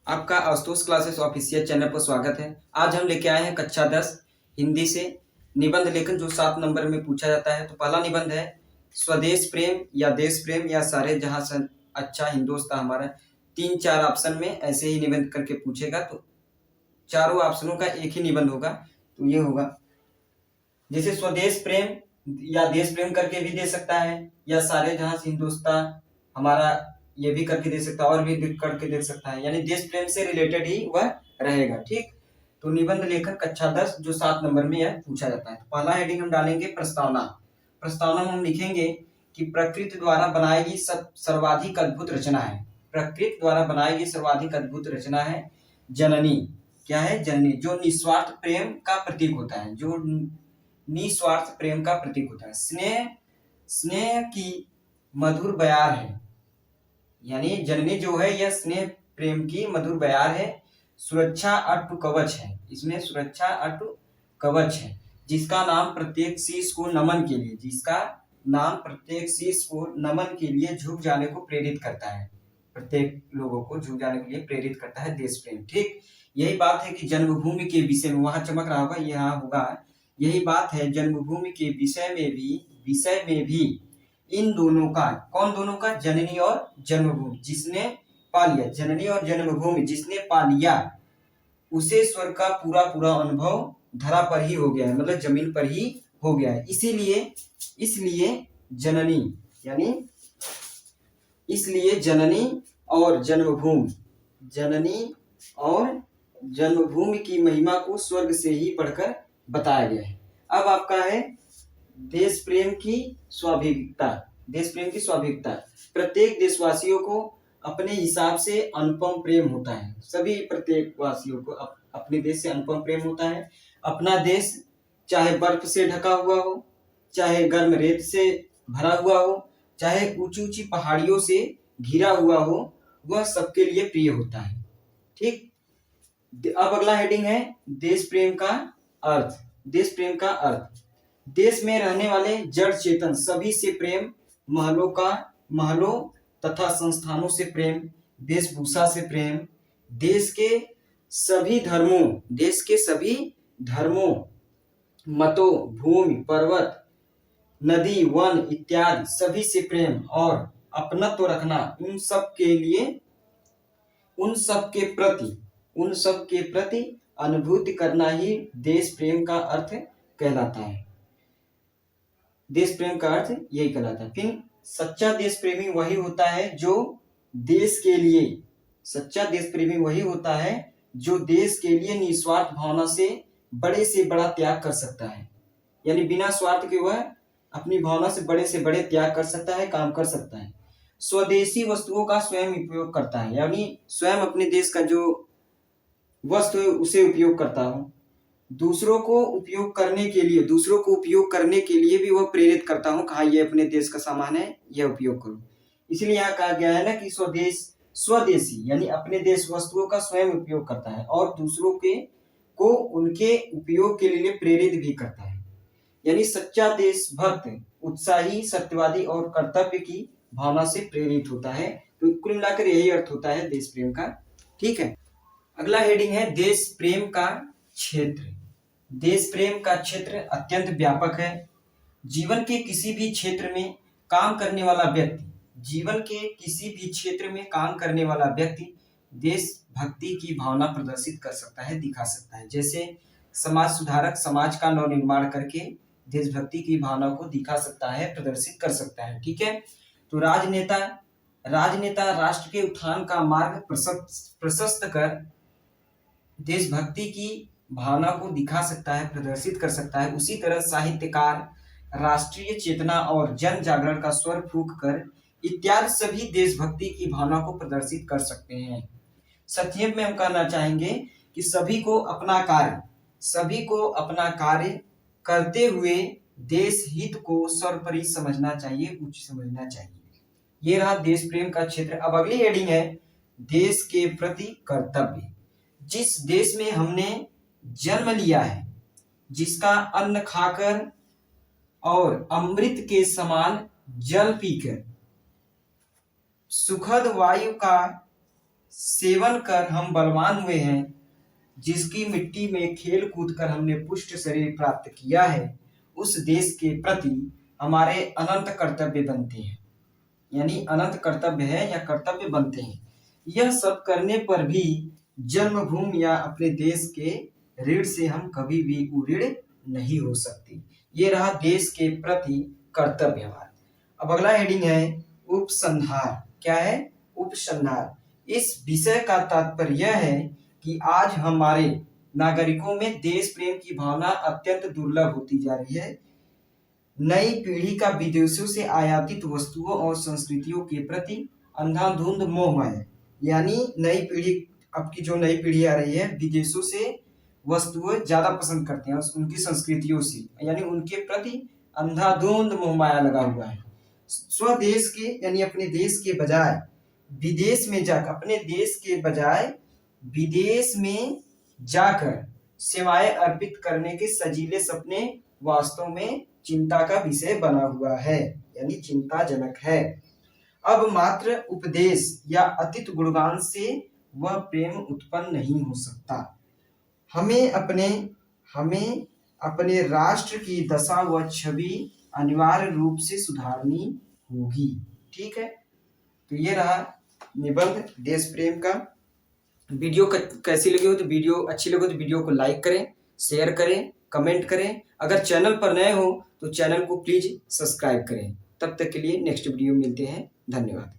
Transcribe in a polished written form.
आपका Ashutosh classes official channel पर स्वागत है। आज हम लेके आए हैं कक्षा 10 हिंदी से निबंध लेखन जो 7 नंबर में पूछा जाता है। तो पहला निबंध है स्वदेश प्रेम या देश प्रेम या सारे जहां से अच्छा हिंदुस्तान हमारा। 3-4 ऑप्शन में ऐसे ही निबंध करके पूछेगा, तो चारों ऑप्शनों का एक ही निबंध होगा। तो ये होगा जैसे स्वदेश प्रेम या देश प्रेम करके भी दे सकता है, या सारे जहां से हिंदुस्तान हमारा ये भी करके दे सकता है, और भी करके दे सकता है, यानी देश प्रेम से रिलेटेड ही वह रहेगा। ठीक, तो निबंध लेखन कक्षा 10 जो 7 नंबर में यह पूछा जाता है। तो पहला हेडिंग हम डालेंगे प्रस्तावना। प्रस्तावना में हम लिखेंगे कि प्रकृति द्वारा बनाई गई सर्वाधिक अद्भुत रचना है। प्रकृति द्वारा बनाई गई सर्वाधिक अद्भुत रचना है जननी। क्या है? जननी, जो निस्वार्थ प्रेम का प्रतीक होता है, जो निस्वार्थ प्रेम का प्रतीक होता है। स्नेह, स्नेह की मधुर बयार है, यानी जननी जो है यह स्नेह प्रेम की मधुर बयार है। सुरक्षा अट्टु कवच है, इसमें सुरक्षा अट्टु कवच है, जिसका नाम प्रत्येक शीश को नमन के लिए, जिसका नाम प्रत्येक शीश को नमन के लिए झुक जाने को प्रेरित करता है। प्रत्येक लोगों को झुक जाने के लिए प्रेरित करता है देश प्रेम। ठीक, यही बात है कि जन्मभूमि के विषय में, वहां चमक रहा होगा, यहाँ होगा, यही बात है जन्मभूमि के विषय में भी इन दोनों का, कौन दोनों का? जननी और जन्मभूमि, जिसने पा लिया, जननी और जन्मभूमि जिसने पा लिया, उसे स्वर्ग का पूरा पूरा अनुभव धरा पर ही हो गया है, मतलब जमीन पर ही हो गया है। इसलिए जननी, यानी इसलिए जननी और जन्मभूमि, जननी और जन्मभूमि की महिमा को स्वर्ग से ही बढ़कर बताया गया है। अब आपका है देश प्रेम की स्वाभाविकता। देश प्रेम की स्वाभाविकता, प्रत्येक देशवासियों को अपने हिसाब से अनुपम प्रेम होता है। सभी प्रत्येक वासियों को अपने देश से अनुपम प्रेम होता है। अपना देश चाहे बर्फ से ढका हुआ हो, चाहे गर्म रेत से भरा हुआ हो, चाहे ऊंची ऊंची पहाड़ियों से घिरा हुआ हो, वह सबके लिए प्रिय होता है। ठीक, अब अगला हेडिंग है देश प्रेम का अर्थ। देश प्रेम का अर्थ, देश में रहने वाले जड़ चेतन सभी से प्रेम, महलों तथा संस्थानों से प्रेम, वेशभूषा से प्रेम, देश के सभी धर्मों, मतों, भूमि, पर्वत, नदी, वन इत्यादि सभी से प्रेम और अपनत्व रखना, उन सब के प्रति अनुभूति करना ही देश प्रेम का अर्थ कहलाता है। देश प्रेम का अर्थ यही कहलाता है। फिर सच्चा देश प्रेमी वही होता है जो देश के लिए, सच्चा देश प्रेमी वही होता है जो देश के लिए निस्वार्थ भावना से बड़ा त्याग कर सकता है, यानी बिना स्वार्थ के वह अपनी भावना से बड़े त्याग कर सकता है, काम कर सकता है। स्वदेशी वस्तुओं का स्वयं उपयोग करता है, यानी स्वयं अपने देश का जो वस्तु है उसे उपयोग करता हो। दूसरों को उपयोग करने के लिए भी वह प्रेरित करता हूँ, कहा ये अपने देश का सामान है, यह उपयोग करो। इसलिए यहाँ कहा गया है ना कि स्वदेशी यानी अपने देश वस्तुओं का स्वयं उपयोग करता है और दूसरों को उनके उपयोग के लिए प्रेरित भी करता है। यानी सच्चा देशभक्त उत्साही, सत्यवादी और कर्तव्य की भावना से प्रेरित होता है। तो कुल मिलाकर यही अर्थ होता है देश प्रेम का। ठीक है, अगला हेडिंग है देश प्रेम का क्षेत्र। देश प्रेम का क्षेत्र अत्यंत व्यापक है। जीवन के किसी भी क्षेत्र में काम करने वाला व्यक्ति देशभक्ति की भावना प्रदर्शित कर सकता है, दिखा सकता है। जैसे समाज सुधारक समाज का नवनिर्माण करके देशभक्ति की भावना को दिखा सकता है, प्रदर्शित कर सकता है। ठीक है, तो राजनेता राष्ट्र के उत्थान का मार्ग प्रशस्त कर देशभक्ति की भावना को दिखा सकता है, प्रदर्शित कर सकता है। उसी तरह साहित्यकार राष्ट्रीय चेतना और जन जागरण का स्वर फूंक कर इत्यादि सभी देशभक्ति की भावना को प्रदर्शित कर सकते हैं। संक्षेप में हम कहना चाहेंगे कि सभी को अपना कार्य करते हुए देश हित को सर्वोपरि समझना चाहिए, उच्च समझना चाहिए। ये रहा देश प्रेम का क्षेत्र। अब अगली हेडिंग है देश के प्रति कर्तव्य। जिस देश में हमने जन्म लिया है, जिसका अन्न खाकर और अमृत के समान जल पीकर, सुखद वायु का सेवन कर हम बलवान हुए हैं, जिसकी मिट्टी में खेल कूद कर हमने पुष्ट शरीर प्राप्त किया है, उस देश के प्रति हमारे अनंत कर्तव्य बनते हैं। यानी अनंत कर्तव्य है या कर्तव्य बनते हैं। यह सब करने पर भी जन्मभूमि या अपने देश के ऋण से हम कभी भी उऋण नहीं हो सकते। ये रहा देश के प्रति कर्तव्य हमारा। अब अगला हेडिंग है उपसंहार। क्या है? उपसंहार। इस विषय का तात्पर्य यह है कि आज हमारे नागरिकों में देश प्रेम की भावना अत्यंत दुर्लभ होती जा रही है। नई पीढ़ी का विदेशों से आयातित वस्तुओं और संस्कृतियों के प्रति अंधाधुंध मोह है। यानी नई पीढ़ी, अब की जो नई पीढ़ी आ रही है, विदेशों से वस्तुएं ज्यादा पसंद करते हैं, उनकी संस्कृतियों से, यानी उनके प्रति अंधाधुंध मोह माया लगा हुआ है। स्वदेश के यानी अपने देश के बजाय विदेश में जाकर, अपने देश के बजाय विदेश में जाकर सेवाएं अर्पित करने के सजीले सपने वास्तव में चिंता का विषय बना हुआ है, यानी चिंताजनक है। अब मात्र उपदेश या अतीत गुणगान से वह प्रेम उत्पन्न नहीं हो सकता। हमें अपने राष्ट्र की दशा व छवि अनिवार्य रूप से सुधारनी होगी। ठीक है, तो ये रहा निबंध देश प्रेम का। वीडियो कैसी लगी हो तो वीडियो अच्छी लगी तो वीडियो को लाइक करें, शेयर करें, कमेंट करें। अगर चैनल पर नए हो तो चैनल को प्लीज सब्सक्राइब करें। तब तक के लिए नेक्स्ट वीडियो मिलते हैं। धन्यवाद।